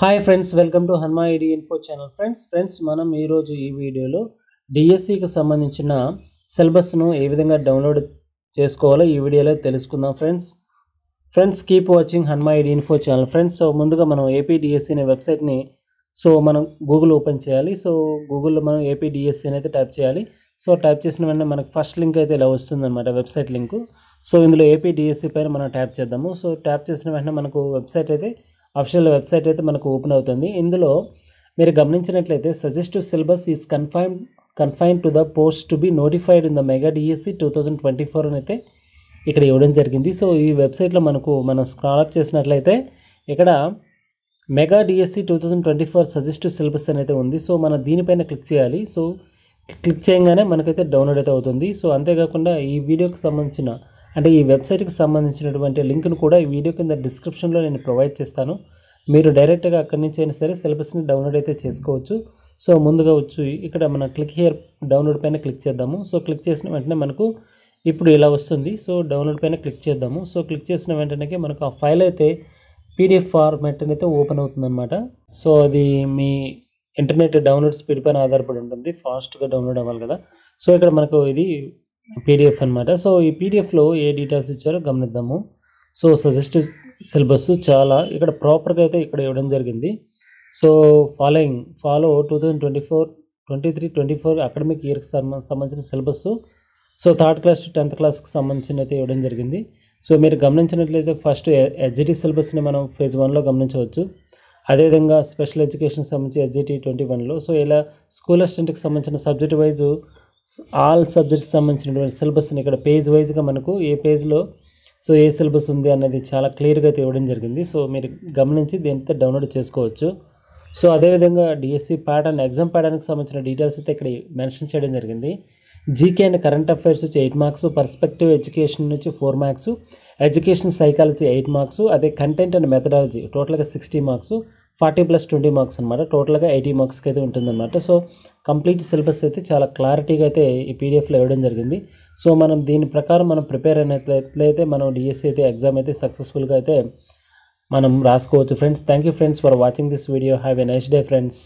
Hi friends, welcome to హన్మా ID info channel. Friends మనం ఈరోజు ఈ వీడియోలో డిఎస్సికి సంబంధించిన సిలబస్ను ఏ విధంగా డౌన్లోడ్ చేసుకోవాలో ఈ వీడియోలో తెలుసుకుందాం. ఫ్రెండ్స్ కీప్ వాచింగ్ హన్మా ఐడి ఇన్ఫో ఛానల్. ఫ్రెండ్స్ ముందుగా మనం ఏపీ డిఎస్సి అనే వెబ్సైట్ని మనం గూగుల్ ఓపెన్ చేయాలి. గూగుల్లో మనం ఏపీ డిఎస్సి అనేది టైప్ చేయాలి. టైప్ చేసిన వెంటనే మనకు ఫస్ట్ లింక్ అయితే ఇలా వస్తుందన్నమాట, వెబ్సైట్ లింకు. ఇందులో ఏపీ డిఎస్సి పైన మనం ట్యాప్ చేద్దాము. ట్యాప్ చేసిన వెంటనే మనకు అఫిషియల్ వెబ్సైట్ అయితే మనకు ఓపెన్ అవుతుంది. ఇందులో మీరు గమనించినట్లయితే suggestive syllabus is confined to the post to be notified in the mega DSC 2024 అని అయితే ఇక్కడ ఇవ్వడం జరిగింది. ఈ వెబ్సైట్లో మనం స్క్రాల్ అప్ చేసినట్లయితే ఇక్కడ మెగా డిఎస్సి 2024 సజెస్టివ్ సిలబస్ అని అయితే ఉంది. మనం దీనిపైన క్లిక్ చేయాలి. క్లిక్ చేయగానే మనకైతే డౌన్లోడ్ అయితే అవుతుంది. అంతేకాకుండా ఈ వీడియోకి సంబంధించిన ఈ వెబ్సైట్కి సంబంధించినటువంటి లింక్ను కూడా ఈ వీడియో కింద డిస్క్రిప్షన్లో నేను ప్రొవైడ్ చేస్తాను. మీరు డైరెక్ట్గా అక్కడి నుంచి అయినా సరే సిలబస్ని డౌన్లోడ్ అయితే చేసుకోవచ్చు. ముందుగా వచ్చి ఇక్కడ మన క్లిక్ హియర్ డౌన్లోడ్ పైన క్లిక్ చేద్దాము. క్లిక్ చేసిన వెంటనే మనకు ఇప్పుడు ఇలా వస్తుంది. డౌన్లోడ్ పైన క్లిక్ చేద్దాము. క్లిక్ చేసిన వెంటనే మనకు ఆ ఫైల్ అయితే పీడిఎఫ్ ఫార్మాట్ అయితే ఓపెన్ అవుతుందన్నమాట. అది మీ ఇంటర్నెట్ డౌన్లోడ్ స్పీడ్ పైన ఆధారపడి ఉంటుంది, ఫాస్ట్గా డౌన్లోడ్ అవ్వాలి కదా. ఇక్కడ మనకు ఇది పీడిఎఫ్ అనమాట. ఈ పీడిఎఫ్లో ఏ డీటెయిల్స్ ఇచ్చారో గమనిద్దాము. సజెస్టివ్ సిలబస్ చాలా ఇక్కడ ప్రాపర్గా అయితే ఇక్కడ ఇవ్వడం జరిగింది. ఫాలో 2023-24 అకాడమిక్ ఇయర్కి సంబంధించిన syllabus third class to 10th క్లాస్కి సంబంధించిన అయితే ఇవ్వడం జరిగింది. మీరు గమనించినట్లయితే ఫస్ట్ హెచ్జిటి సిలబస్ని మనం ఫేజ్ 1లో గమనించవచ్చు. అదేవిధంగా స్పెషల్ ఎడ్యుకేషన్కి సంబంధించి హెచ్జిటి 21లో. ఇలా స్కూల్ అసిస్టెంట్కి సంబంధించిన సబ్జెక్ట్ వైజ్ ఆల్ సబ్జెక్ట్స్కి సంబంధించినటువంటి సిలబస్ని ఇక్కడ పేజ్ వైజ్గా మనకు ఏ పేజ్లో ఏ సిలబస్ ఉంది అనేది చాలా క్లియర్గా అయితే ఇవ్వడం జరిగింది. మీరు గమనించి దీంతో డౌన్లోడ్ చేసుకోవచ్చు. అదేవిధంగా డిఎస్సి ప్యాటర్న్, ఎగ్జామ్ ప్యాటర్న్కి సంబంధించిన డీటెయిల్స్ అయితే ఇక్కడ మెన్షన్ చేయడం జరిగింది. జీకే అండ్ కరెంట్ అఫైర్స్ వచ్చి 8 మార్క్స్, పర్స్పెక్టివ్ ఎడ్యుకేషన్ నుంచి 4 మార్క్స్, ఎడ్యుకేషన్ సైకాలజీ 8 మార్క్స్, అదే కంటెంట్ అండ్ మెథడాలజీ టోటల్గా 60 మార్క్స్, 40+20 మార్క్స్ అనమాట. టోటల్గా 80 మార్క్స్కి అయితే ఉంటుందన్నమాట. కంప్లీట్ సిలబస్ అయితే చాలా క్లారిటీగా అయితే ఈ పీడిఎఫ్లో ఇవ్వడం జరిగింది. మనం దీని ప్రకారం మనం ప్రిపేర్ అయినట్లయితే మనం డిఎస్సి అయితే ఎగ్జామ్ అయితే సక్సెస్ఫుల్గా అయితే మనం రాసుకోవచ్చు. Friends thank you friends for watching this video. Have a nice day friends.